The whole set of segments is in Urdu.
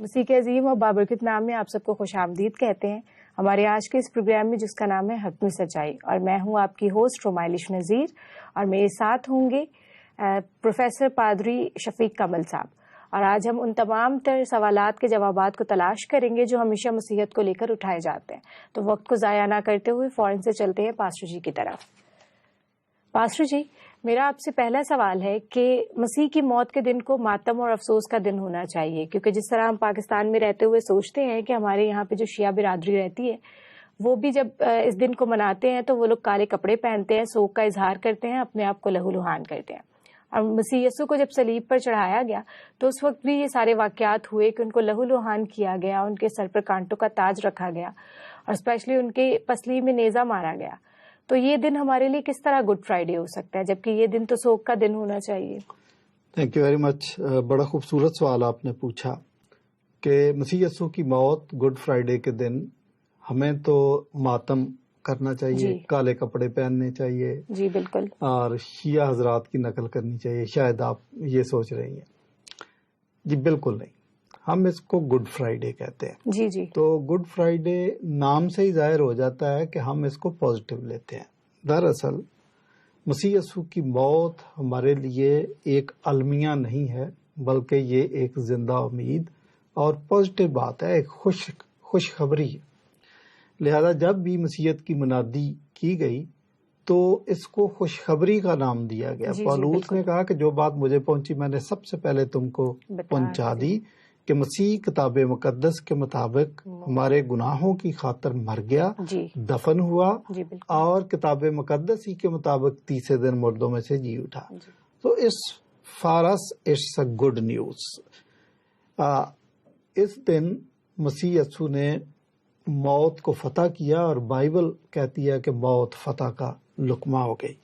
مسیح کے عظیم اور بابرکت نام میں آپ سب کو خوش آمدید کہتے ہیں ہمارے آج کے اس پروگرام میں، جس کا نام ہے حتمی سچائی، اور میں ہوں آپ کی ہوسٹ رومائلش نذیر، اور میرے ساتھ ہوں گے پروفیسر پادری شفیق کمل صاحب، اور آج ہم ان تمام تر سوالات کے جوابات کو تلاش کریں گے جو ہمیشہ مسیحیت کو لے کر اٹھائے جاتے ہیں۔ تو وقت کو ضائع نہ کرتے ہوئے فوراً سے چلتے ہیں پاسٹر جی کی طرف۔ پاسٹر جی، میرا آپ سے پہلا سوال ہے کہ مسیح کی موت کے دن کو ماتم اور افسوس کا دن ہونا چاہیے، کیونکہ جس طرح ہم پاکستان میں رہتے ہوئے سوچتے ہیں کہ ہمارے یہاں پہ جو شیعہ برادری رہتی ہے وہ بھی جب اس دن کو مناتے ہیں تو وہ لوگ کالے کپڑے پہنتے ہیں، سوگ کا اظہار کرتے ہیں، اپنے آپ کو لہو لہان کرتے ہیں۔ اور مسیح یسوع کو جب صلیب پر چڑھایا گیا تو اس وقت بھی یہ سارے واقعات ہوئے کہ ان کو لہو لہان کیا گیا، ان کے سر پر کانٹوں کا تاج رکھا گیا، اور اسپیشلی ان کے پسلی میں نیزہ مارا گیا۔ تو یہ دن ہمارے لیے کس طرح گڈ فرائیڈے ہو سکتا ہے، جبکہ یہ دن تو سوگ کا دن ہونا چاہیے؟ Thank you very much. بڑا خوبصورت سوال آپ نے پوچھا کہ مسیح یسوع کی موت گڈ فرائیڈے کے دن ہمیں تو ماتم کرنا چاہیے، کالے کپڑے پہننے چاہیے، جی بالکل، اور شیعہ حضرات کی نقل کرنی چاہیے۔ شاید آپ یہ سوچ رہی ہیں، جی بالکل نہیں، ہم اس کو گڈ فرائیڈے کہتے ہیں۔ جی جی، تو گڈ فرائیڈے نام سے ہی ظاہر ہو جاتا ہے کہ ہم اس کو پازیٹیو لیتے ہیں۔ دراصل مسیح یسوع کی موت ہمارے لیے ایک المیہ نہیں ہے، بلکہ یہ ایک زندہ امید اور پازیٹیو بات ہے، ایک خوشخبری ہے۔ لہذا جب بھی مسیحیت کی منادی کی گئی تو اس کو خوشخبری کا نام دیا گیا۔ پالوس نے کہا کہ جو بات مجھے پہنچی میں نے سب سے پہلے تم کو پہنچا دی، کہ مسیح کتاب مقدس کے مطابق ہمارے گناہوں کی خاطر مر گیا، دفن ہوا، اور کتاب مقدس ہی کے مطابق تیسرے دن مردوں میں سے جی اٹھا۔ تو اس فارس اٹس اے گڈ نیوز۔ اس دن مسیح یسوع نے موت کو فتح کیا، اور بائبل کہتی ہے کہ موت فتح کا لقمہ ہو گئی۔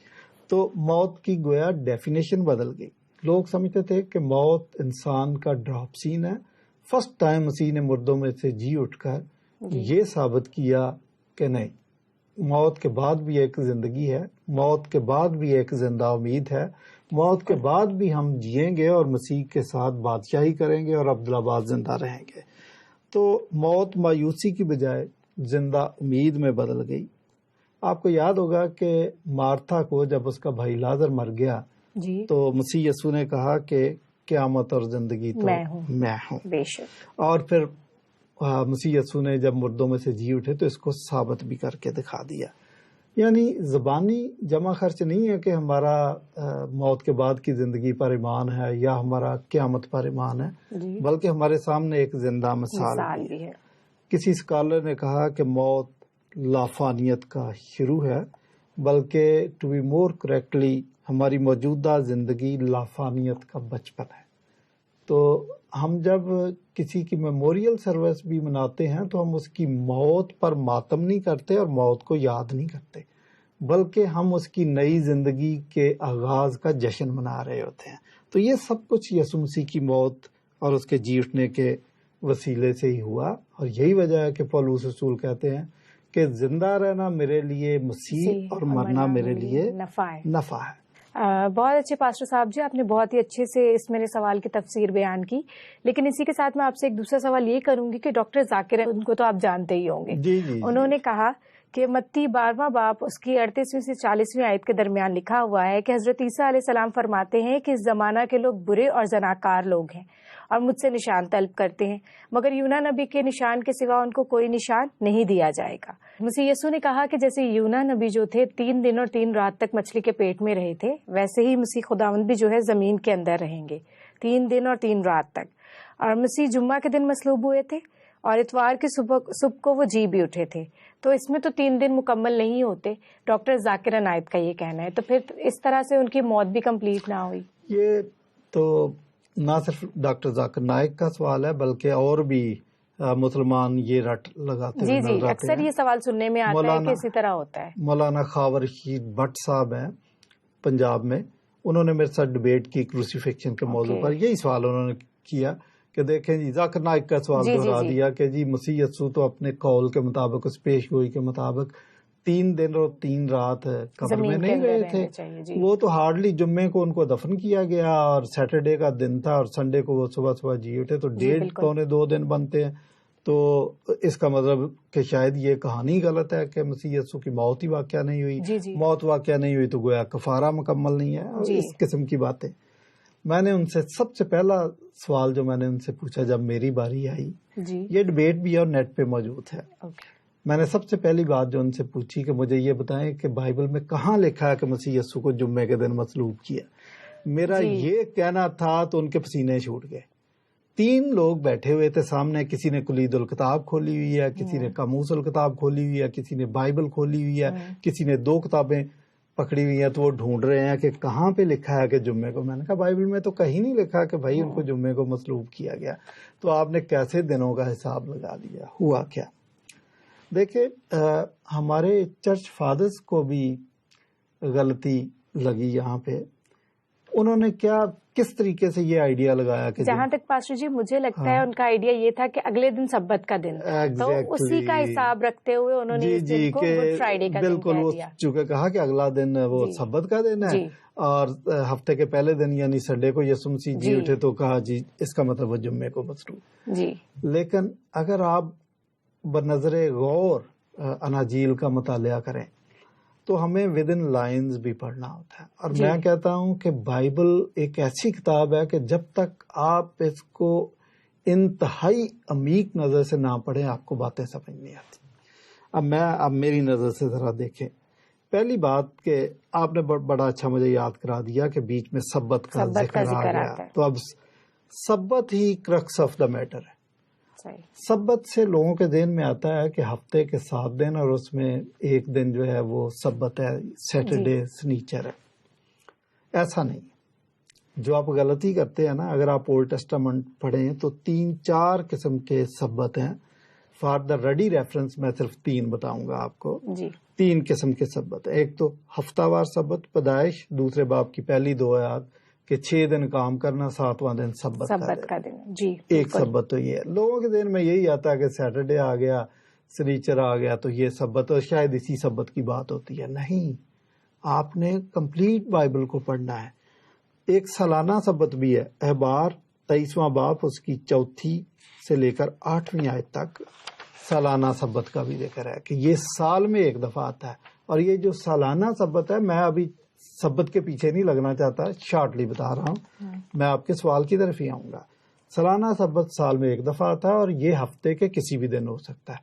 تو موت کی گویا ڈیفینیشن بدل گئی۔ لوگ سمجھتے تھے کہ موت انسان کا ڈراپ سین ہے۔ فرسٹ ٹائم مسیح نے مردوں میں سے جی اٹھ کر یہ ثابت کیا کہ نہیں، موت کے بعد بھی ایک زندگی ہے، موت کے بعد بھی ایک زندہ امید ہے، موت کے بعد بھی ہم جئیں گے اور مسیح کے ساتھ بادشاہی کریں گے اور ابدالآباد زندہ رہیں گے۔ تو موت مایوسی کی بجائے زندہ امید میں بدل گئی۔ آپ کو یاد ہوگا کہ مارتھا کو جب اس کا بھائی لازر مر گیا تو مسیح یسوع نے کہا کہ قیامت اور زندگی تو میں ہوں۔ بے شک۔ اور پھر مسیح یسوع نے جب مردوں میں سے جی اٹھے تو اس کو ثابت بھی کر کے دکھا دیا۔ یعنی زبانی جمع خرچ نہیں ہے کہ ہمارا موت کے بعد کی زندگی پر ایمان ہے یا ہمارا قیامت پر ایمان ہے، بلکہ ہمارے سامنے ایک زندہ مثال بھی ہے۔ کسی اسکالر نے کہا کہ موت لافانیت کا شروع ہے، بلکہ ٹو بی مور کریکٹلی ہماری موجودہ زندگی لافانیت کا بچپن ہے۔ تو ہم جب کسی کی میموریل سروس بھی مناتے ہیں تو ہم اس کی موت پر ماتم نہیں کرتے اور موت کو یاد نہیں کرتے، بلکہ ہم اس کی نئی زندگی کے آغاز کا جشن منا رہے ہوتے ہیں۔ تو یہ سب کچھ یسوع مسیح کی موت اور اس کے جی اٹھنے کے وسیلے سے ہی ہوا، اور یہی وجہ ہے کہ پولس رسول کہتے ہیں کہ زندہ رہنا میرے لیے مسیح اور مرنا میرے لیے نفع ہے۔ بہت اچھے پاسٹر صاحب جی، آپ نے بہت ہی اچھے سے اس میرے سوال کی تفسیر بیان کی، لیکن اسی کے ساتھ میں آپ سے ایک دوسرا سوال یہ کروں گی کہ ڈاکٹر ذاکر، ان کو تو آپ جانتے ہی ہوں گے، انہوں نے کہا کہ متی 12واں باب اس کی 38ویں سے 40ویں آیت کے درمیان لکھا ہوا ہے کہ حضرت عیسیٰ علیہ السلام فرماتے ہیں کہ اس زمانہ کے لوگ برے اور زناکار لوگ ہیں اور مجھ سے نشان طلب کرتے ہیں، مگر یونا نبی کے نشان کے سوا ان کو کوئی نشان نہیں دیا جائے گا۔ مسیح یسوع نے کہا کہ جیسے یونا نبی جو تھے 3 دن اور 3 رات تک مچھلی کے پیٹ میں رہے تھے، ویسے ہی مسیح خداوند بھی جو ہے زمین کے اندر رہیں گے 3 دن اور 3 رات تک۔ اور مسیح جمعہ کے دن مصلوب ہوئے تھے اور اتوار کی صبح کو وہ جی بھی اٹھے تھے، تو اس میں تو 3 دن مکمل نہیں ہوتے، ڈاکٹر ذاکر عنایت کا یہ کہنا ہے۔ تو پھر اس طرح سے ان کی موت بھی کمپلیٹ نہ ہوئی؟ یہ تو نہ صرف ڈاکٹر ذاکر نائک کا سوال ہے، بلکہ اور بھی مسلمان یہ رٹ لگاتے ہیں۔ جی اکثر یہ سوال سننے میں آتا ہے کہ اسی طرح ہوتا ہے۔ مولانا خاور رشید بٹ صاحب ہیں پنجاب میں، انہوں نے میرے ساتھ ڈیبیٹ کی کروسیفکشن کے موضوع پر، یہی سوال انہوں نے کیا کہ دیکھیں جی، ذاکر نائک کا سوال دہرا دیا کہ جی مسیح یسوع تو اپنے قول کے مطابق، اس پیش گوئی کے مطابق 3 دن اور 3 رات قبر میں زمین کے نہیں اندر رہے رہنے تھے. چاہیے. جی. وہ تو ہارڈلی جمعے کو ان کو دفن کیا گیا اور سیٹرڈے کا دن تھا اور سنڈے کو وہ صبح صبح جی اٹھے, تو جی 1.5 بالکل. پونے 2 دن بنتے ہیں. تو اس کا مطلب کہ شاید یہ کہانی غلط ہے کہ مسیح یسوع کی موت ہی واقعہ نہیں ہوئی. جی جی موت واقعہ نہیں ہوئی تو گویا کفارہ مکمل نہیں ہے, اور جی. اس قسم کی باتیں. میں نے ان سے سب سے پہلا سوال جو میں نے ان سے پوچھا جب میری باری آئی, جی. یہ ڈبیٹ بھی اور نیٹ پہ موجود ہے. اوکے. میں نے سب سے پہلی بات جو ان سے پوچھی کہ مجھے یہ بتائیں کہ بائبل میں کہاں لکھا ہے کہ مسیح یسوع کو جمعے کے دن مصلوب کیا. میرا جی. یہ کہنا تھا تو ان کے پسینے چھوٹ گئے. 3 لوگ بیٹھے ہوئے تھے سامنے, کسی نے کلید الکتاب کھولی ہوئی ہے, کسی نے قاموس الکتاب کھولی ہوئی ہے, کسی نے بائبل کھولی ہوئی ہے, کسی نے 2 کتابیں پکڑی ہوئی ہیں, تو وہ ڈھونڈ رہے ہیں کہ کہاں پہ لکھا ہے کہ جمعے کو. میں نے کہا بائبل میں تو کہیں نہیں لکھا کہ بھائی ان کو جمعے کو مصلوب کیا گیا. تو آپ نے کیسے دنوں کا حساب لگا لیا؟ ہوا کیا؟ دیکھیں, ہمارے چرچ فادرز کو بھی غلطی لگی یہاں پہ. انہوں نے کس طریقے سے یہ آئیڈیا لگایا کہ جہاں تک پاسٹر جی مجھے لگتا ہے ان کا آئیڈیا یہ تھا کہ اگلے دن سبت کا دن, تو اسی کا حساب رکھتے ہوئے انہوں نے اس دن کو گڈ فرائیڈے کا دن بالکل کہہ وہ دیا. چونکہ کہا کہ اگلا دن وہ سبت کا دن ہے, اور ہفتے کے پہلے دن یعنی سنڈے کو یسوع مسیح جی اٹھے, تو کہا جی اس کا مطلب وہ جمعے کو مصلوب. جی. لیکن اگر آپ بنظر غور اناجیل کا مطالعہ کریں تو ہمیں ود ان لائنز بھی پڑھنا ہوتا ہے. اور میں کہتا ہوں کہ بائبل ایک ایسی کتاب ہے کہ جب تک آپ اس کو انتہائی عمیق نظر سے نہ پڑھیں آپ کو باتیں سمجھ نہیں آتی. اب میری نظر سے ذرا دیکھیں. پہلی بات کہ آپ نے بڑا اچھا مجھے یاد کرا دیا کہ بیچ میں سبت کا ذکر آ گیا, تو اب سبت ہی کرکس آف دا میٹر ہے. سبت سے لوگوں کے ذہن میں آتا ہے کہ ہفتے کے 7 دن اور اس میں ایک دن جو ہے وہ سبت ہے, سیٹرڈے سنیچر ہے. ایسا نہیں. جو آپ غلطی کرتے ہیں نا, اگر آپ اولڈ ٹیسٹامنٹ پڑھیں تو 3-4 قسم کے سبت ہیں. فار دا ریڈی ریفرنس میں صرف 3 بتاؤں گا آپ کو. 3 قسم کے سبت ہیں. ایک تو ہفتہ وار سبت, پیدائش 2 باب کی پہلی 2 آیات کہ 6 دن کام کرنا, 7واں دن سبت کا دن. جی. ایک سبت تو یہ ہے. لوگوں کے ذہن میں یہی آتا ہے کہ سیٹرڈے آ گیا, سنیچر آ گیا تو یہ سبت, اور شاید اسی سبت کی بات ہوتی ہے. نہیں, آپ نے کمپلیٹ بائبل کو پڑھنا ہے. ایک سالانہ سبت بھی ہے. احبار 23واں باب اس کی 4 سے لے کر 8ویں آیت تک سالانہ سبت کا بھی ذکر ہے کہ یہ سال میں ایک دفعہ آتا ہے. اور یہ جو سالانہ سبت ہے, میں ابھی سبت کے پیچھے نہیں لگنا چاہتا, شارٹلی بتا رہا ہوں, میں آپ کے سوال کی طرف ہی آؤں گا. سالانہ سبت سال میں ایک دفعہ آتا ہے اور یہ ہفتے کے کسی بھی دن ہو سکتا ہے.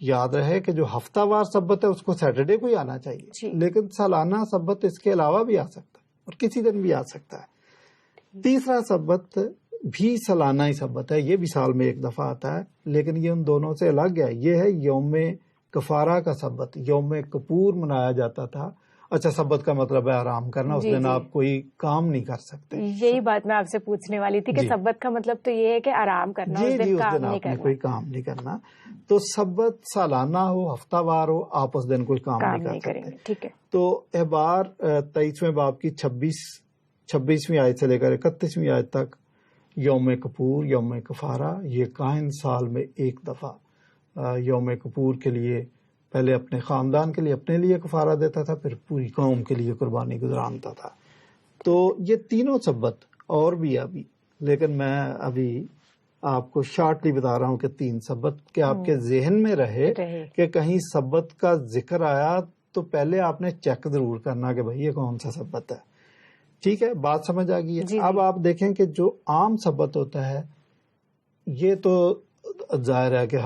یاد رہے کہ جو ہفتہ وار سبت ہے اس کو سیٹرڈے کو ہی آنا چاہیے, لیکن سالانہ سبت اس کے علاوہ بھی آ سکتا ہے اور کسی دن بھی آ سکتا ہے. تیسرا سبت بھی سالانہ ہی سبت ہے, یہ بھی سال میں ایک دفعہ آتا ہے, لیکن یہ ان دونوں سے الگ ہے. یہ ہے یوم کفارہ کا سبت. یوم کپور منایا جاتا تھا. اچھا, سبت کا مطلب ہے آرام کرنا, اس دن آپ کوئی کام نہیں کر سکتے. یہی بات میں آپ سے پوچھنے والی تھی کہ سبت کا مطلب تو یہ ہے کہ آرام کرنا, اس دن آپ نے کوئی کام نہیں کرنا. تو سبت سالانہ ہو, ہفتہ وار ہو, آپ اس دن کوئی کام نہیں کر سکتے. ٹھیک ہے. تو احبار 23ویں باب کی 26ویں آیت سے لے کر 31ویں آیت تک یوم کپور, یوم کفارہ, یہ کاہن سال میں ایک دفعہ یوم کپور کے لیے پہلے اپنے خاندان کے لیے اپنے لیے کفارہ دیتا تھا, پھر پوری قوم کے لیے قربانی گزرانتا تھا. تو یہ تینوں سبت اور بھی ابھی, لیکن میں ابھی آپ کو شارٹلی بتا رہا ہوں کہ 3 سبت کہ آپ کے ذہن میں رہے کہ کہیں سبت کا ذکر آیا تو پہلے آپ نے چیک ضرور کرنا کہ بھئی یہ کون سا سبت ہے. ٹھیک ہے, بات سمجھ آ گئی ہے. اب آپ دیکھیں کہ جو عام سبت ہوتا ہے یہ تو ظاہر ہے کہ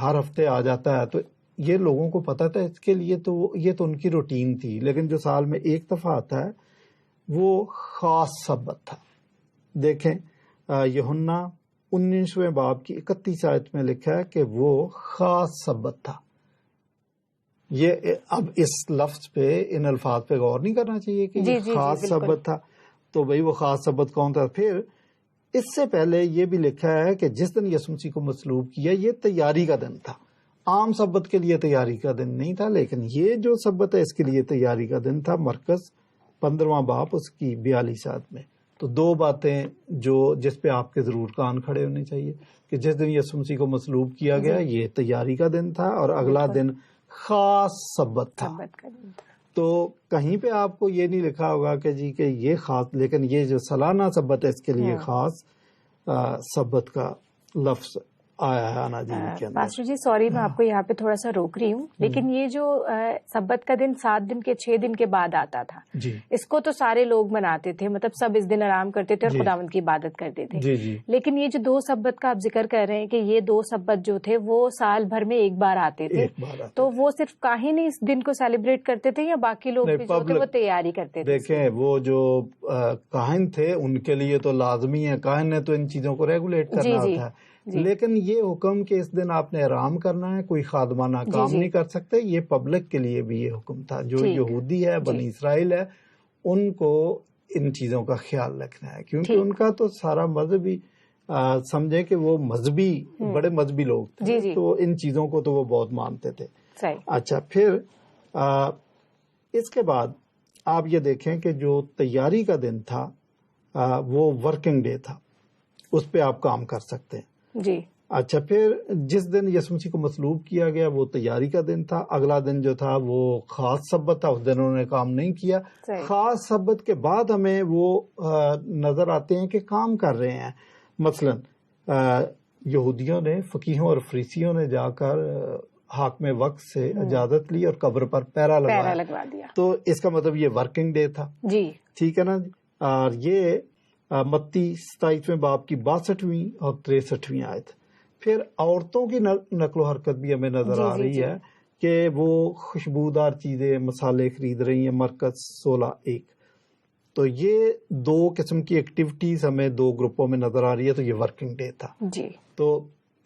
ہر ہفتے آ جاتا ہے, تو یہ لوگوں کو پتا تھا, اس کے لیے تو یہ تو ان کی روٹین تھی. لیکن جو سال میں ایک دفعہ آتا ہے وہ خاص سبت تھا. دیکھیں یوحنا 19ویں باب کی 31 آیت میں لکھا ہے کہ وہ خاص سبت تھا. یہ اب اس لفظ پہ, ان الفاظ پہ غور نہیں کرنا چاہیے کہ یہ خاص سبت تھا, تو بھئی وہ خاص سبت کون تھا. پھر اس سے پہلے یہ بھی لکھا ہے کہ جس دن یسوع مسیح کو مصلوب کیا یہ تیاری کا دن تھا. عام سبت کے لیے تیاری کا دن نہیں تھا, لیکن یہ جو سبت ہے اس کے لیے تیاری کا دن تھا. مرکز 15واں باب اس کی 42 آیت میں. تو 2 باتیں جس پہ آپ کے ضرور کان کھڑے ہونے چاہیے کہ جس دن یسوع مسیح کو مصلوب کیا گیا یہ تیاری کا دن تھا, اور اگلا دن خاص سبت تھا. سبت کا دن تھا. تو کہیں پہ آپ کو یہ نہیں لکھا ہوگا کہ جی کہ یہ خاص، لیکن یہ جو سالانہ سبت ہے اس کے لیے خاص سبت کا لفظ آیا ہے اناجیل کے اندر. پاسٹر جی سوری میں آپ کو یہاں پہ تھوڑا سا روک رہی ہوں، لیکن یہ جو سبت کا دن 7 دن کے 6 دن کے بعد آتا تھا، جی اس کو تو سارے لوگ مناتے تھے، مطلب سب اس دن آرام کرتے تھے اور خداوند کی عبادت کرتے تھے. جی جی. لیکن یہ جو 2 سبت کا آپ ذکر کر رہے ہیں کہ یہ 2 سبت جو تھے وہ سال بھر میں ایک بار آتے تھے، تو وہ صرف کاہن ہی اس دن کو سیلیبریٹ کرتے تھے یا باقی لوگ بھی جو تھے وہ تیاری کرتے تھے؟ دیکھیں وہ جو کاہن تھے ان کے لیے تو لازمی ہے، کاہن نے تو ان چیزوں کو ریگولیٹ کرنا ہوتا ہے. لیکن یہ حکم کہ اس دن آپ نے آرام کرنا ہے، کوئی خادمانہ کام نہیں کر سکتے، یہ پبلک کے لیے بھی یہ حکم تھا. جو یہودی ہے، بنی اسرائیل ہے، ان کو ان چیزوں کا خیال رکھنا ہے، کیونکہ ان کا تو سارا مذہبی سمجھے کہ وہ مذہبی بڑے مذہبی لوگ تھے، تو ان چیزوں کو تو وہ بہت مانتے تھے. اچھا، پھر اس کے بعد آپ یہ دیکھیں کہ جو تیاری کا دن تھا وہ ورکنگ ڈے تھا، اس پہ آپ کام کر سکتے ہیں. جی. اچھا، پھر جس دن یسوع مسیح کو مصلوب کیا گیا وہ تیاری کا دن تھا. اگلا دن جو تھا وہ خاص سبت تھا، اس دن انہوں نے کام نہیں کیا. خاص سبت کے بعد ہمیں وہ نظر آتے ہیں کہ کام کر رہے ہیں. مثلا یہودیوں نے، فقیہوں اور فریسیوں نے جا کر حاکم وقت سے اجازت لی اور قبر پر پیرا لگوا دیا، تو اس کا مطلب یہ ورکنگ ڈے تھا. جی ٹھیک ہے نا. اور یہ متی 27ویں باب کی 62ویں اور 63ویں آیت. پھر عورتوں کی نقل و حرکت بھی ہمیں نظر آ رہی ہے کہ وہ خوشبودار چیزیں، مسالے خرید رہی ہیں. مرکز 16:1. تو یہ 2 قسم کی ایکٹیویٹیز ہمیں 2 گروپوں میں نظر آ رہی ہے. تو یہ ورکنگ ڈے تھا. جی. تو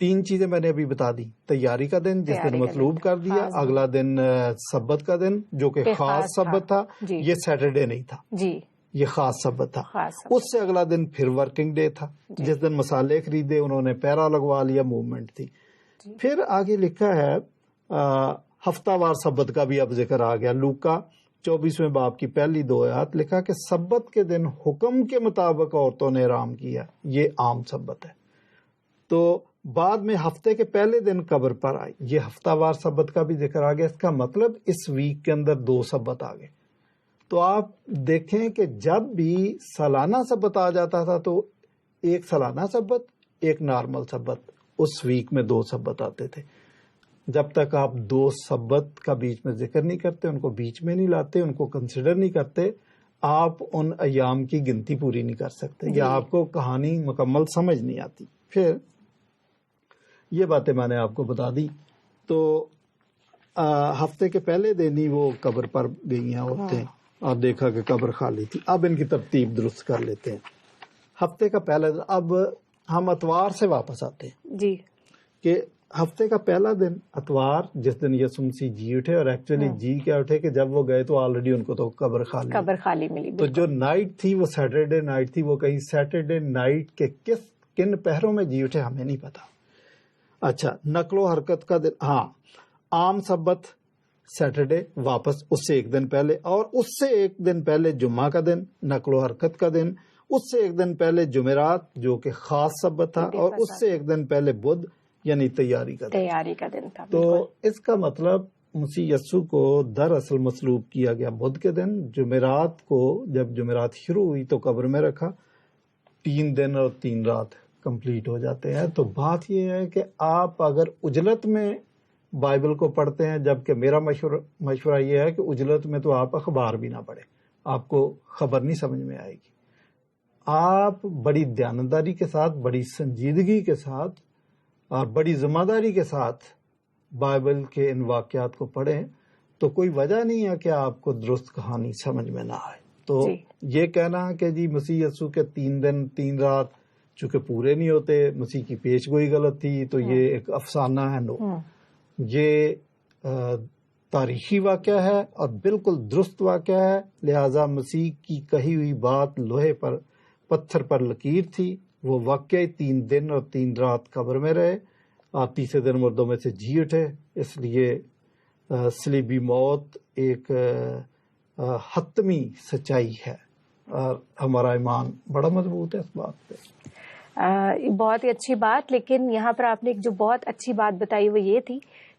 3 چیزیں میں نے ابھی بتا دی. تیاری کا دن جس دن مطلوب کر دیا، اگلا دن سبت کا دن جو کہ خاص سبت تھا، یہ سیٹرڈے نہیں تھا، جی یہ خاص سبت تھا. اس سے اگلا دن پھر ورکنگ ڈے تھا، جس دن مسالے خریدے، انہوں نے پیرا لگوا لیا، موومنٹ تھی. پھر آگے لکھا ہے ہفتہ وار سبت کا بھی اب ذکر آ گیا. لوکا 24ویں باب کی پہلی 2 آیات لکھا کہ سبت کے دن حکم کے مطابق عورتوں نے آرام کیا، یہ عام سبت ہے. تو بعد میں ہفتے کے پہلے دن قبر پر آئی، یہ ہفتہ وار سبت کا بھی ذکر آ گیا. اس کا مطلب اس ویک کے اندر 2 سبت آ گئے. تو آپ دیکھیں کہ جب بھی سالانہ سبت آ جاتا تھا تو ایک سالانہ سبت، ایک نارمل سبت، اس ویک میں 2 سبت آتے تھے. جب تک آپ 2 سبت کا بیچ میں ذکر نہیں کرتے، ان کو بیچ میں نہیں لاتے، ان کو کنسیڈر نہیں کرتے، آپ ان ایام کی گنتی پوری نہیں کر سکتے، یا آپ کو کہانی مکمل سمجھ نہیں آتی. پھر یہ باتیں میں نے آپ کو بتا دی. تو ہفتے کے پہلے دن ہی وہ قبر پر گئی ہیں عورتیں اور دیکھا کہ قبر خالی تھی. اب ان کی ترتیب درست کر لیتے ہیں. ہفتے کا پہلا دن، اب ہم اتوار سے واپس آتے ہیں جی، کہ ہفتے کا پہلا دن اتوار، جس دن یسوع مسیح جی اٹھے، اور ایکچولی جی کیا اٹھے کہ جب وہ گئے تو آلریڈی ان کو تو قبر خالی ملی. تو جو نائٹ تھی وہ سیٹرڈے نائٹ تھی. وہ کہیں سیٹرڈے نائٹ کے کن پہروں میں جی اٹھے ہمیں نہیں پتا. اچھا، نقل و حرکت کا دن، ہاں عام سبت سیٹرڈے واپس، اس سے ایک دن پہلے، اور اس سے ایک دن پہلے جمعہ کا دن، نقل و حرکت کا دن. اس سے ایک دن پہلے جمعرات جو کہ خاص سبت تھا، اور اس سے ایک دن پہلے بدھ یعنی تیاری کا دن تھا. تو اس کا مطلب مسیح یسوع کو دراصل مصلوب کیا گیا بدھ کے دن. جمعرات کو جب جمعرات شروع ہوئی تو قبر میں رکھا. 3 دن اور 3 رات کمپلیٹ ہو جاتے ہیں. تو بات یہ ہے کہ آپ اگر اجلت میں بائبل کو پڑھتے ہیں، جبکہ میرا مشورہ یہ ہے کہ اجلت میں تو آپ اخبار بھی نہ پڑھیں، آپ کو خبر نہیں سمجھ میں آئے گی. آپ بڑی دیانتداری کے ساتھ، بڑی سنجیدگی کے ساتھ اور بڑی ذمہ داری کے ساتھ بائبل کے ان واقعات کو پڑھیں، تو کوئی وجہ نہیں ہے کہ آپ کو درست کہانی سمجھ میں نہ آئے. تو یہ کہنا کہ جی مسیح یسوع کے 3 دن 3 رات چونکہ پورے نہیں ہوتے، مسیح کی پیش گوئی غلط تھی، تو یہ ایک افسانہ ہے. نو، یہ تاریخی واقعہ ہے اور بالکل درست واقعہ ہے. لہذا مسیح کی کہی ہوئی بات لوہے پر، پتھر پر لکیر تھی. وہ واقعی 3 دن اور 3 رات قبر میں رہے اور تیسرے دن مردوں میں سے جی اٹھے. اس لیے صلیبی موت ایک حتمی سچائی ہے اور ہمارا ایمان بڑا مضبوط ہے اس بات پہ. بہت ہی اچھی بات. لیکن یہاں پر آپ نے ایک جو بہت اچھی بات بتائی وہ یہ تھی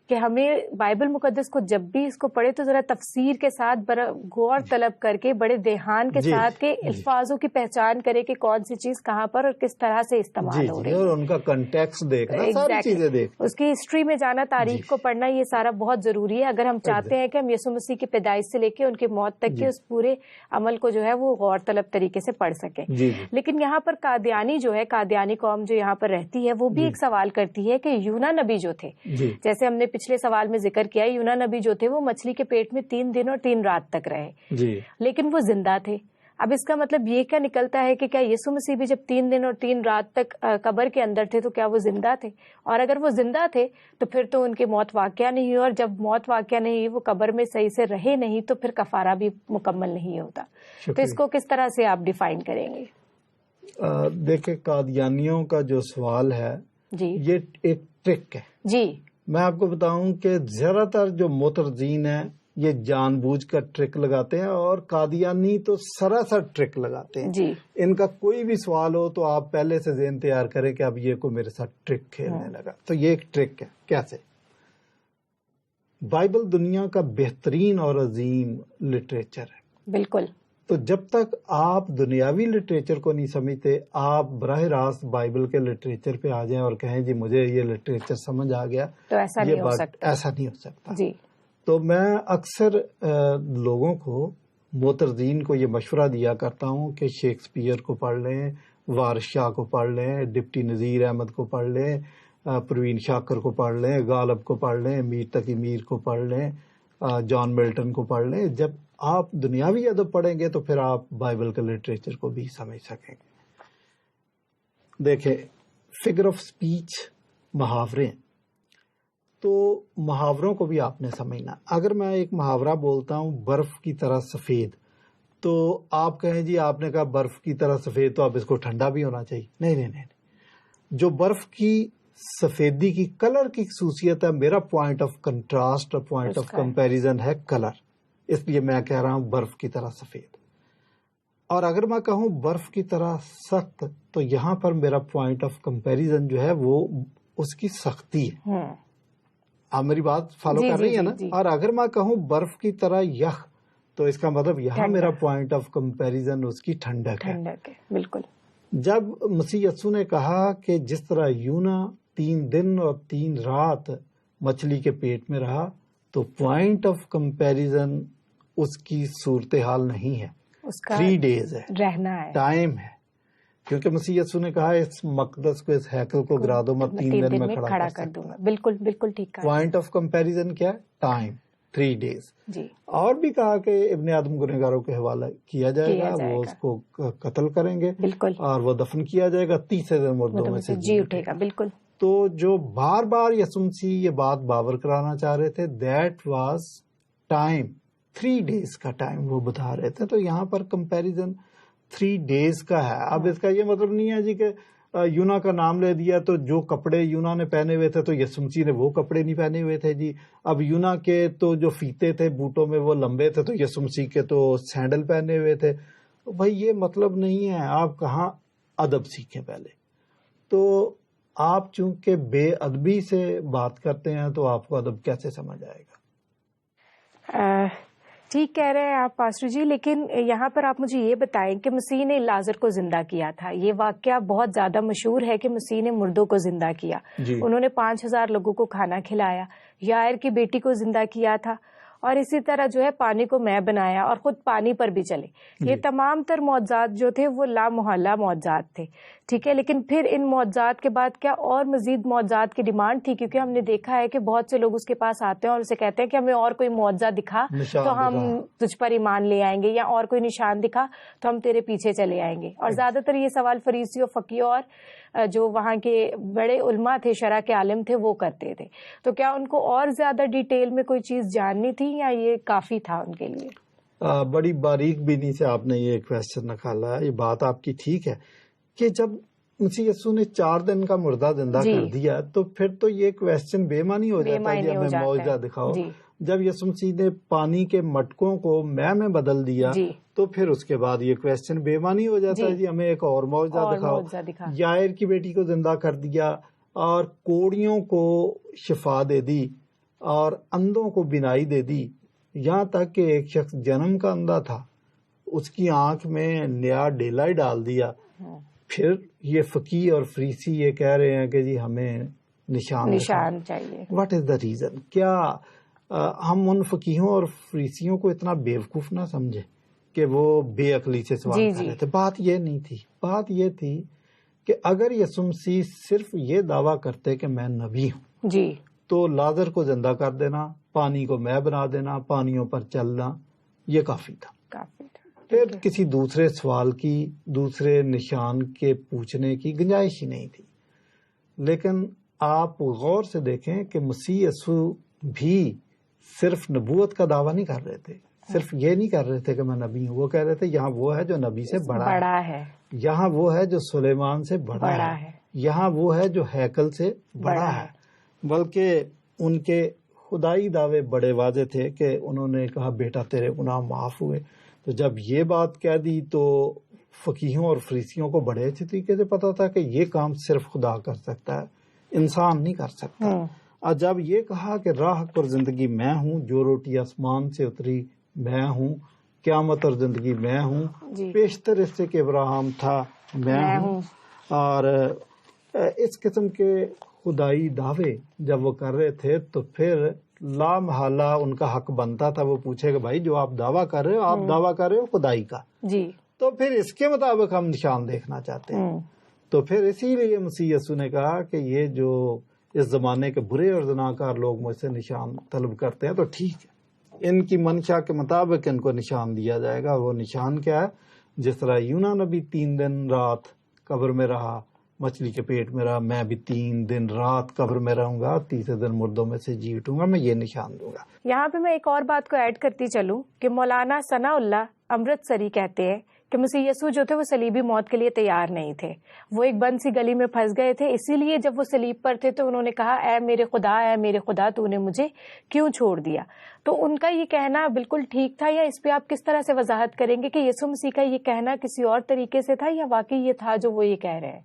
کہ ہمیں بائبل مقدس کو جب بھی اس کو پڑھے تو ذرا تفسیر کے ساتھ غور طلب کر کے بڑے دھیان کے ساتھ کے الفاظوں کی پہچان کرے کہ کون سی چیز کہاں پر اور کس طرح سے استعمال ہو رہی ہے، اور ان کا کنٹیکسٹ دیکھنا، ساری چیزیں دیکھنا، اس کی ہسٹری میں جانا، تاریخ کو پڑھنا، یہ سارا بہت ضروری ہے اگر ہم چاہتے ہیں کہ ہم یسوع مسیح کی پیدائش سے لے کے ان کی موت تک کے اس پورے عمل کو جو ہے وہ غور طلب طریقے سے پڑھ سکیں۔ لیکن یہاں پر قادیانی جو ہے، قادیانی قوم جو یہاں پر رہتی ہے، وہ بھی ایک سوال کرتی ہے کہ یونا نبی جو تھے، جیسے ہم نے پچھلے سوال میں ذکر کیا، یونا نبی جو تھے وہ مچھلی کے پیٹ میں 3 دن اور 3 رات تک رہے، لیکن وہ زندہ تھے۔ اب اس کا مطلب یہ کیا نکلتا ہے کہ کیا یسوع مسیح بھی جب 3 دن اور 3 رات تک قبر کے اندر تھے تو کیا وہ زندہ تھے؟ اور اگر وہ زندہ تھے تو پھر تو ان کی موت واقعہ نہیں ہوئی، اور جب موت واقعہ نہیں ہوئی، وہ قبر میں صحیح سے رہے نہیں، تو پھر کفارہ بھی مکمل نہیں ہوتا۔ تو اس کو کس طرح سے آپ ڈیفائن کریں گے؟ دیکھیں، قادیانیوں کا جو سوال ہے یہ ایک ٹرک ہے۔ میں آپ کو بتاؤں کہ زیادہ تر جو معترضین ہیں یہ جان بوجھ کر ٹرک لگاتے ہیں، اور قادیانی تو سراسر ٹرک لگاتے ہیں۔ ان کا کوئی بھی سوال ہو تو آپ پہلے سے ذہن تیار کریں کہ اب یہ کوئی میرے ساتھ ٹرک کھیلنے لگا۔ تو یہ ایک ٹرک ہے۔ کیسے؟ بائبل دنیا کا بہترین اور عظیم لٹریچر ہے۔ بالکل۔ تو جب تک آپ دنیاوی لٹریچر کو نہیں سمجھتے، آپ براہ راست بائبل کے لٹریچر پہ آ جائیں اور کہیں جی مجھے یہ لٹریچر سمجھ آ گیا، تو ایسا نہیں ہو سکتا۔ ایسا نہیں ہو سکتا۔ تو میں اکثر لوگوں کو، معترضین کو یہ مشورہ دیا کرتا ہوں کہ شیکسپیئر کو پڑھ لیں، وارث شاہ کو پڑھ لیں، ڈپٹی نذیر احمد کو پڑھ لیں، پروین شاکر کو پڑھ لیں، غالب کو پڑھ لیں، میر تقی میر کو پڑھ لیں، جان ملٹن کو پڑھ لیں۔ جب آپ دنیاوی ادب پڑھیں گے تو پھر آپ بائبل کے لٹریچر کو بھی سمجھ سکیں گے۔ دیکھیں، فگر آف سپیچ، محاورے، تو محاوروں کو بھی آپ نے سمجھنا۔ اگر میں ایک محاورہ بولتا ہوں برف کی طرح سفید، تو آپ کہیں جی آپ نے کہا برف کی طرح سفید تو اب اس کو ٹھنڈا بھی ہونا چاہیے۔ نہیں نہیں نہیں، جو برف کی سفیدی کی کلر کی خصوصیت ہے، میرا پوائنٹ آف کنٹراسٹ اور پوائنٹ آف کمپیریزن ہے کلر، اس لیے میں کہہ رہا ہوں برف کی طرح سفید۔ اور اگر میں کہوں برف کی طرح سخت، تو یہاں پر میرا پوائنٹ آف کمپیریزن جو ہے وہ اس کی سختی ہے۔ آپ میری بات فالو کر رہی ہیں نا؟ اور اگر میں کہوں برف کی طرح یخ، تو اس کا مطلب یہاں میرا پوائنٹ آف کمپیریزن اس کی ٹھنڈک ہے۔ بالکل۔ جب مسیح یسوع نے کہا کہ جس طرح یونا 3 دن اور 3 رات مچھلی کے پیٹ میں رہا، تو پوائنٹ آف کمپیریزن اس کی صورتحال نہیں ہے، 3 days ہے، رہنا ہے، ٹائم ہے۔ کیونکہ مسیح یسوع نے کہا اس مقدس کو، اس ہیکل کو گرا دو، میں 3 دن میں کھڑا کر دوں گا۔ بالکل بالکل ٹھیک ہے۔ پوائنٹ آف کمپیریزن کیا ہے؟ Time, 3 days۔ اور بھی کہا کہ ابن آدم گنہگاروں کے حوالہ کیا جائے گا، وہ اس کو قتل کریں گے اور وہ دفن کیا جائے گا، 3 دن مردوں میں سے جی اٹھے گا۔ بالکل۔ تو جو بار بار یسوع مسیح یہ بات باور کرانا چاہ رہے تھے، دیٹ واز ٹائم، 3 days کا ٹائم وہ بتا رہے تھے۔ تو یہاں پر کمپیریزن 3 days کا ہے۔ اب اس کا یہ مطلب نہیں ہے جی کہ یونا کا نام لے دیا تو جو کپڑے یونا نے پہنے ہوئے تھے تو یسوع مسیح نے وہ کپڑے نہیں پہنے ہوئے تھے جی۔ اب یونا کے تو جو فیتے تھے بوٹوں میں وہ لمبے تھے، تو یسوع مسیح کے تو سینڈل پہنے ہوئے تھے۔ بھائی یہ مطلب نہیں ہے، آپ کہاں ادب سیکھیں پہلے۔ تو آپ چونکہ بے ادبی سے بات کرتے ہیں تو آپ کو ادب کیسے سمجھ آئے گا؟ ٹھیک کہہ رہے ہیں آپ پاسٹر جی، لیکن یہاں پر آپ مجھے یہ بتائیں کہ مسیح نے لازر کو زندہ کیا تھا۔ یہ واقعہ بہت زیادہ مشہور ہے کہ مسیح نے مردوں کو زندہ کیا۔ انہوں نے 5000 لوگوں کو کھانا کھلایا، یائر کی بیٹی کو زندہ کیا تھا، اور اسی طرح جو ہے پانی کو مے بنایا اور خود پانی پر بھی چلے۔ یہ تمام تر معجزات جو تھے وہ لامحالہ معجزات تھے، ٹھیک ہے۔ لیکن پھر ان معجزات کے بعد کیا اور مزید معجزات کی ڈیمانڈ تھی؟ کیونکہ ہم نے دیکھا ہے کہ بہت سے لوگ اس کے پاس آتے ہیں اور اسے کہتے ہیں کہ ہمیں اور کوئی معجزہ دکھا تو ہم تجھ پر ایمان لے آئیں گے، یا اور کوئی نشان دکھا تو ہم تیرے پیچھے چلے آئیں گے۔ اور زیادہ تر یہ سوال فریسیوں، فقیوں اور جو وہاں کے بڑے علماء تھے، شرع کے عالم تھے، وہ کرتے تھے۔ تو کیا ان کو اور زیادہ ڈیٹیل میں کوئی چیز جاننی تھی یا یہ کافی تھا ان کے لیے؟ بڑی باریک بینی سے آپ نے یہ کویسچن نکالا ہے۔ یہ بات آپ کی ٹھیک ہے کہ جب مسیح یسوع نے 4 دن کا مردہ زندہ کر دیا تو پھر تو یہ کویسچن بے معنی ہو جاتا ہے کہ ہمیں معجزہ دکھاؤ۔ جب یسوع مسیح نے پانی کے مٹکوں کو میں بدل دیا تو پھر اس کے بعد یہ کویسچن بے معنی ہو جاتا ہے جی ہمیں ایک اور معجزہ دکھاؤ۔ یائر کی بیٹی کو زندہ کر دیا اور کوڑیوں کو شفا دے دی اور اندھوں کو بینائی دے دی، یہاں تک کہ ایک شخص جنم کا اندھا تھا، اس کی آنکھ میں نیا ڈیلا ہی ڈال دیا. پھر یہ فقیہ اور فریسی یہ کہہ رہے ہیں کہ جی ہمیں نشان چاہیے. What is the reason? کیا ہم ان فقیہوں اور فریسیوں کو اتنا بیوقوف نہ سمجھے کہ وہ بے عقلی سے سوال کر رہے تھے؟ بات یہ نہیں تھی. بات یہ تھی کہ اگر یسوع مسیح صرف یہ دعویٰ کرتے کہ میں نبی ہوں جی تو لازر کو زندہ کر دینا، پانی کو میں بنا دینا، پانیوں پر چلنا، یہ کافی تھا. پھر کسی دوسرے سوال کی، دوسرے نشان کے پوچھنے کی گنجائش ہی نہیں تھی. لیکن آپ غور سے دیکھیں کہ مسیح یسوع بھی صرف نبوت کا دعویٰ نہیں کر رہے تھے، صرف یہ نہیں کر رہے تھے کہ میں نبی ہوں. وہ کہہ رہے تھے یہاں وہ ہے جو نبی سے بڑا ہے، یہاں وہ ہے جو سلیمان سے بڑا ہے، یہاں وہ ہے جو ہیکل سے بڑا ہے. بلکہ ان کے خدائی دعوے بڑے واضح تھے کہ انہوں نے کہا بیٹا تیرے گناہ معاف ہوئے. تو جب یہ بات کہہ دی تو فقیہوں اور فریسیوں کو بڑے اچھے طریقے سے پتا تھا کہ یہ کام صرف خدا کر سکتا ہے، انسان نہیں کر سکتا. اور جب یہ کہا کہ راہ اور زندگی میں ہوں، جو روٹی آسمان سے اتری میں ہوں، قیامت اور زندگی میں ہوں، پیشتر اس سے کہ ابراہیم تھا میں ہوں، اور اس قسم کے خدائی دعوے جب وہ کر رہے تھے تو پھر لا محالہ ان کا حق بنتا تھا وہ پوچھے کہ بھائی جو آپ دعویٰ کر رہے ہو، آپ دعویٰ کر رہے ہو خدائی کا، تو پھر اس کے مطابق ہم نشان دیکھنا چاہتے ہیں. تو پھر اسی لیے مسیح یسوع نے کہا کہ یہ جو اس زمانے کے برے اور زناکار لوگ مجھ سے نشان طلب کرتے ہیں تو ٹھیک ہے، ان کی منشا کے مطابق ان کو نشان دیا جائے گا. وہ نشان کیا ہے؟ جس طرح یونا نبی 3 دن رات قبر میں رہا، مچھلی کے پیٹ میں رہا، میں بھی 3 دن رات قبر میں رہوں گا، تیسرے دن مردوں میں سے جی اٹھوں گا، میں یہ نشان دوں گا. یہاں پہ میں ایک اور بات کو ایڈ کرتی چلوں کہ مولانا ثناء اللہ امرتسری کہتے ہیں کہ مسیح یسوع جو تھے وہ صلیبی موت کے لیے تیار نہیں تھے. وہ ایک بند سی گلی میں پھنس گئے تھے، اسی لیے جب وہ صلیب پر تھے تو انہوں نے کہا اے میرے خدا تو نے مجھے کیوں چھوڑ دیا. تو ان کا یہ کہنا بالکل ٹھیک تھا، یا اس پہ آپ کس طرح سے وضاحت کریں گے کہ یسوع مسیح کا یہ کہنا کسی اور طریقے سے تھا یا واقعی یہ تھا جو وہ یہ کہہ رہے ہیں؟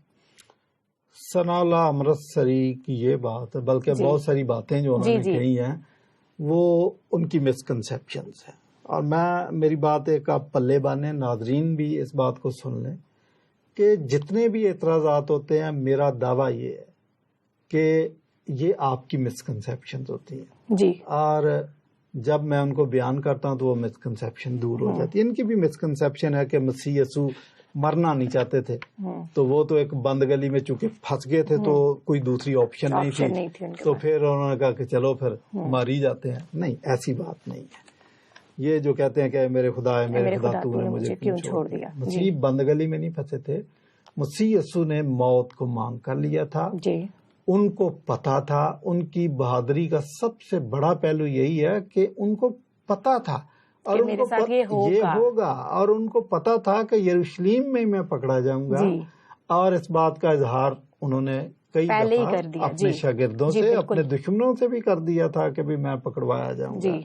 ثناء اللہ امرتسری کی یہ بات ہے، بلکہ بہت ساری باتیں جو انہوں نے کہی ہیں وہ ان کی مسکنسیپشنز ہیں. اور میری بات ایک آپ پلے باندھیں، ناظرین بھی اس بات کو سن لیں کہ جتنے بھی اعتراضات ہوتے ہیں میرا دعویٰ یہ ہے کہ یہ آپ کی مسکنسیپشنز ہوتی ہیں جی، اور جب میں ان کو بیان کرتا ہوں تو وہ مسکنسیپشن دور ہو جاتی ہے. ان کی بھی مسکنسیپشن ہے کہ مسیح یسوع مرنا نہیں چاہتے تھے، تو وہ تو ایک بند گلی میں چونکہ پھنس گئے تھے تو کوئی دوسری آپشن نہیں تھی، تو پھر انہوں نے کہا کہ چلو پھر مار ہی جاتے ہیں. نہیں، ایسی بات نہیں ہے. یہ جو کہتے ہیں کہ میرے خدا تو نے مجھے کیوں چھوڑ دیا، مسیح بند گلی میں نہیں پھنسے تھے. مسیح یسوع نے موت کو مانگ کر لیا تھا. ان کو پتا تھا، ان کی بہادری کا سب سے بڑا پہلو یہی ہے کہ ان کو پتا تھا اور ان کو یہ ہوگا، اور ان کو پتا تھا کہ یروشلم میں میں پکڑا جاؤں گا. اور اس بات کا اظہار انہوں نے کئی دفعہ اپنے شاگردوں سے، اپنے دشمنوں سے بھی کر دیا تھا کہ بھی میں پکڑوایا جاؤں گا.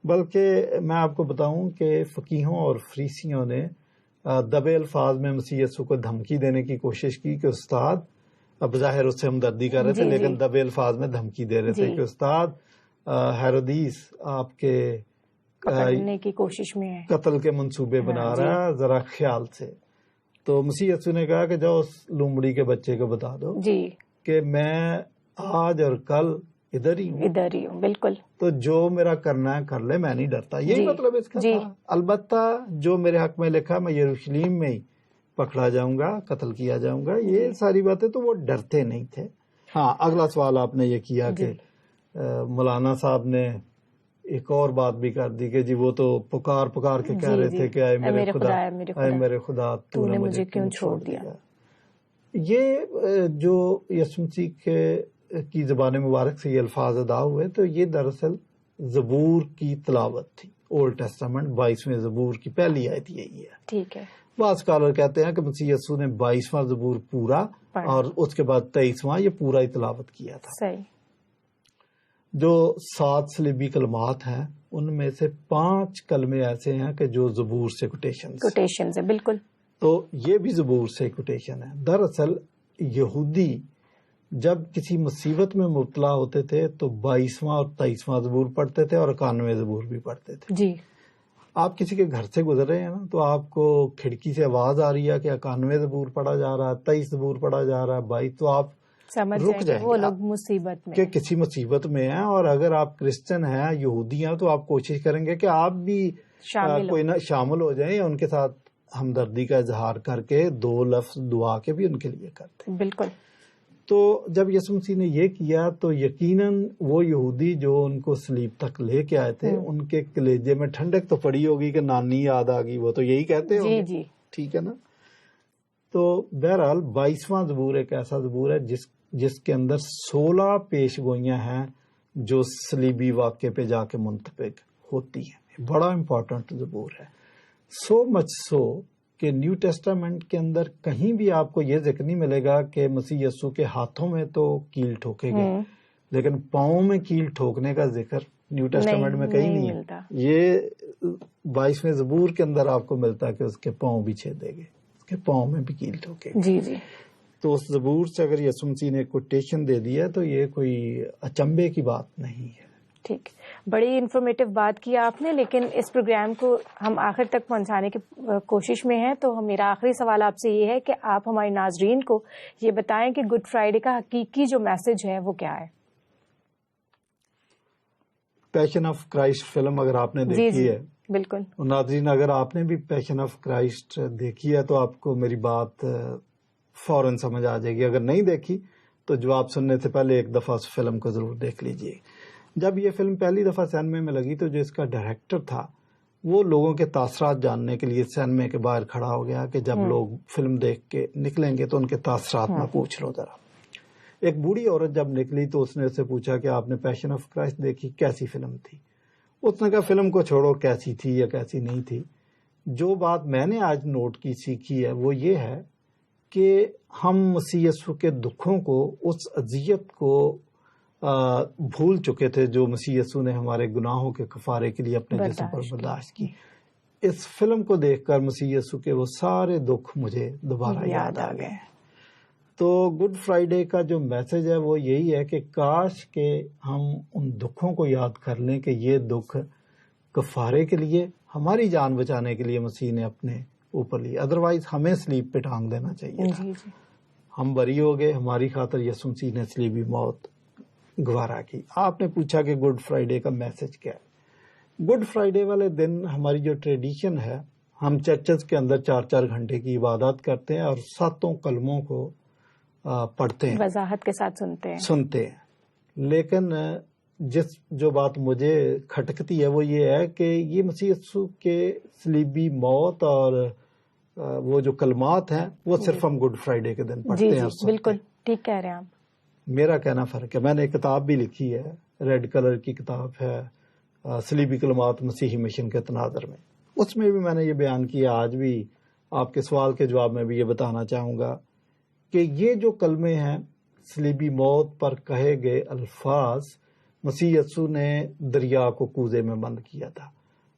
بلکہ میں آپ کو بتاؤں کہ فقیہوں اور فریسیوں نے دبے الفاظ میں مسیح یسوع کو دھمکی دینے کی کوشش کی کہ استاد، بظاہر اس سے ہمدردی کر رہے تھے لیکن دبے الفاظ میں دھمکی دے رہے تھے کہ استاد ہیرودیس آپ کے پکڑنے کی کوشش میں ہے، قتل کے منصوبے بنا رہا ہے، ذرا خیال سے. تو مسیح یسوع نے کہا کہ جاؤ اس لومڑی کے بچے کو بتا دو کہ میں آج اور کل ادھر ہی ہوں. بالکل. تو جو میرا کرنا ہے کر لے، میں نہیں ڈرتا. یہی مطلب اس کا تھا. البتہ جو میرے حق میں لکھا میں یروشلم میں ہی پکڑا جاؤں گا، قتل کیا جاؤں گا، یہ ساری باتیں تو وہ ڈرتے نہیں تھے. ہاں، اگلا سوال آپ نے یہ کیا کہ مولانا صاحب نے ایک اور بات بھی کر دی کہ جی وہ تو پکار کے کہہ رہے تھے کہ اے میرے خدا تو نے مجھے کیوں چھوڑ دیا. یہ جو یسوع مسیح کی زبان مبارک سے یہ الفاظ ادا ہوئے تو یہ دراصل زبور کی تلاوت تھی. اولڈ ٹیسٹامنٹ 22ویں زبور کی پہلی آیت یہی ہے. ٹھیک ہے. بعض اسکالر کہتے ہیں کہ مسیح یسوع نے 22واں زبور پورا اور اس کے بعد 23واں یہ پورا ہی تلاوت کیا تھا. صحیح. جو 7 صلیبی کلمات ہیں ان میں سے 5 کلمے ایسے ہیں کہ جو زبور سے کوٹیشن ہے. بالکل. تو یہ بھی زبور سے کوٹیشن ہے. دراصل یہودی جب کسی مصیبت میں مبتلا ہوتے تھے تو 22واں اور 23واں زبور پڑھتے تھے اور 91 زبور بھی پڑھتے تھے. جی. آپ کسی کے گھر سے گزر رہے ہیں نا تو آپ کو کھڑکی سے آواز آ رہی ہے کہ 91 زبور پڑھا جا رہا ہے, 23 زبور پڑھا جا رہا ہے, 22, تو آپ رک جائیں وہ لوگ مصیبت میں کہ کسی مصیبت میں ہیں. اور اگر آپ کرسچن ہیں, یہودی ہیں, تو آپ کوشش کریں گے کہ آپ بھی کوئی نہ شامل ہو جائیں, یا ان کے ساتھ ہمدردی کا اظہار کر کے 2 لفظ دعا کے بھی ان کے لیے کرتے. بالکل. تو جب یسوع مسیح نے یہ کیا تو یقیناً وہ یہودی جو ان کو صلیب تک لے کے آئے تھے, ان کے کلیجے میں ٹھنڈک تو پڑی ہوگی کہ نانی یاد آ گئی, وہ تو یہی کہتے ہوں گے. جی. ٹھیک ہے نا. تو بہرحال 22واں زبور ایک ایسا زبور ہے جس کے اندر 16 پیش گوئیاں ہیں جو صلیبی واقعے پہ جا کے منطبق ہوتی ہیں. بڑا امپورٹنٹ زبور ہے. سو مچ سو کہ نیو ٹیسٹامنٹ کے اندر کہیں بھی آپ کو یہ ذکر نہیں ملے گا کہ مسیح یسوع کے ہاتھوں میں تو کیل ٹھوکے گئے, لیکن پاؤں میں کیل ٹھوکنے کا ذکر نیو ٹیسٹامنٹ میں کہیں نہیں ہے. یہ 22ویں زبور کے اندر آپ کو ملتا ہے کہ اس کے پاؤں بھی چھیدے گئے, اس کے پاؤں میں بھی کیل ٹھوکے گئے. جی. تو اس زبور سے اگر یسوع مسیح نے کوٹیشن دے دی ہے تو یہ کوئی اچنبے کی بات نہیں ہے. ٹھیک, بڑی انفارمیٹو بات کی آپ نے, لیکن اس پروگرام کو ہم آخر تک پہنچانے کی کوشش میں ہیں. تو میرا آخری سوال آپ سے یہ ہے کہ آپ ہمارے ناظرین کو یہ بتائیں کہ گڈ فرائیڈے کا حقیقی جو میسج ہے وہ کیا ہے. پیشن آف کرائسٹ فلم اگر آپ نے دیکھی ہے, بالکل. ناظرین اگر آپ نے بھی پیشن آف کرائسٹ دیکھی ہے تو آپ کو میری بات فوراً سمجھ آ جائے گی. اگر نہیں دیکھی تو جواب سننے سے پہلے ایک دفعہ اس فلم کو ضرور دیکھ لیجیے. جب یہ فلم پہلی دفعہ سینمے میں لگی تو جو اس کا ڈائریکٹر تھا وہ لوگوں کے تاثرات جاننے کے لیے سینمے کے باہر کھڑا ہو گیا کہ جب لوگ فلم دیکھ کے نکلیں گے تو ان کے تاثرات میں پوچھ لو ذرا. ایک بوڑھی عورت جب نکلی تو اس نے اس سے پوچھا کہ آپ نے پیشن آف کرائسٹ دیکھی, کیسی فلم تھی؟ اس نے کہا فلم کو چھوڑو کیسی تھی یا کیسی نہیں تھی. جو بات میں نے آج نوٹ کی سیکھی ہے وہ یہ ہے کہ ہم مسیح یسوع کے دکھوں کو, اس اذیت کو بھول چکے تھے جو مسیح یسوع نے ہمارے گناہوں کے کفارے کے لیے اپنے جسم پر برداشت کی. اس فلم کو دیکھ کر مسیح یسوع کے وہ سارے دکھ مجھے دوبارہ یاد آ گئے. تو گڈ فرائیڈے کا جو میسج ہے وہ یہی ہے کہ کاش کہ ہم ان دکھوں کو یاد کر لیں کہ یہ دکھ کفارے کے لیے, ہماری جان بچانے کے لیے مسیح نے اپنے اوپر لی. ادروائز ہمیں سلیب پہ ٹانگ دینا چاہیے تھا. ہم بری ہو گئے, ہماری خاطر یسوع مسیح نے سلیبی موت گوارا کی. آپ نے پوچھا کہ گڈ فرائیڈے کا میسج کیا ہے. گڈ فرائیڈے والے دن ہماری جو ٹریڈیشن ہے, ہم چرچز کے اندر 4 گھنٹے کی عبادت کرتے ہیں اور 7 کلموں کو پڑھتے ہیں, وضاحت کے ساتھ سنتے ہیں. لیکن جو بات مجھے کھٹکتی ہے وہ یہ ہے کہ یہ مسیح یسوع کے صلیبی موت اور وہ جو کلمات ہیں وہ صرف ہم گڈ فرائیڈے کے دن پڑھتے ہیں. بالکل ٹھیک کہہ رہے ہیں آپ. میرا کہنا فرق ہے. میں نے ایک کتاب بھی لکھی ہے, ریڈ کلر کی کتاب ہے, صلیبی کلمات مسیحی مشن کے تناظر میں. اس میں بھی میں نے یہ بیان کیا, آج بھی آپ کے سوال کے جواب میں بھی یہ بتانا چاہوں گا کہ یہ جو کلمے ہیں, صلیبی موت پر کہے گئے الفاظ مسیح یسوع نے دریا کو کوزے میں بند کیا تھا.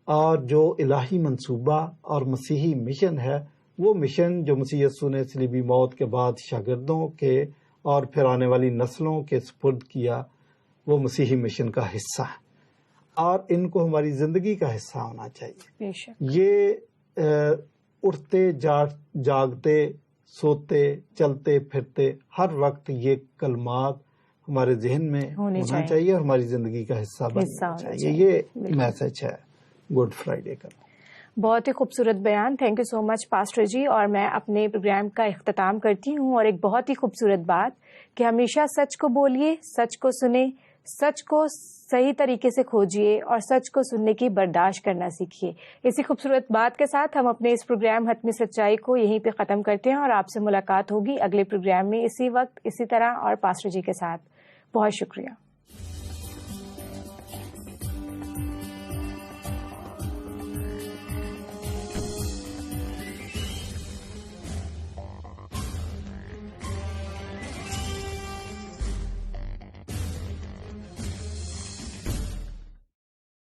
اور جو الہی منصوبہ اور مسیحی مشن ہے وہ مشن جو مسیح یسوع نے صلیبی موت کے بعد شاگردوں کے اور پھر آنے والی نسلوں کے سپرد کیا, وہ مسیحی مشن کا حصہ ہے اور ان کو ہماری زندگی کا حصہ ہونا چاہیے. یہ اٹھتے جاگتے سوتے چلتے پھرتے ہر وقت یہ کلمات ہمارے ذہن میں ہونا چاہیے اور ہماری زندگی کا حصہ بننا چاہیے. یہ میسج ہے گڈ فرائیڈے کا. بہت ہی خوبصورت بیان. Thank you so much pastor ji. اور میں اپنے پروگرام کا اختتام کرتی ہوں اور ایک بہت ہی خوبصورت بات کہ ہمیشہ سچ کو بولیے, سچ کو سنیں, سچ کو صحیح طریقے سے کھوجیے اور سچ کو سننے کی برداشت کرنا سیکھیے. اسی خوبصورت بات کے ساتھ ہم اپنے اس پروگرام حتمی سچائی کو یہیں پہ ختم کرتے ہیں اور آپ سے ملاقات ہوگی اگلے پروگرام میں اسی وقت اسی طرح اور پاسٹر جی کے ساتھ. بہت شکریہ.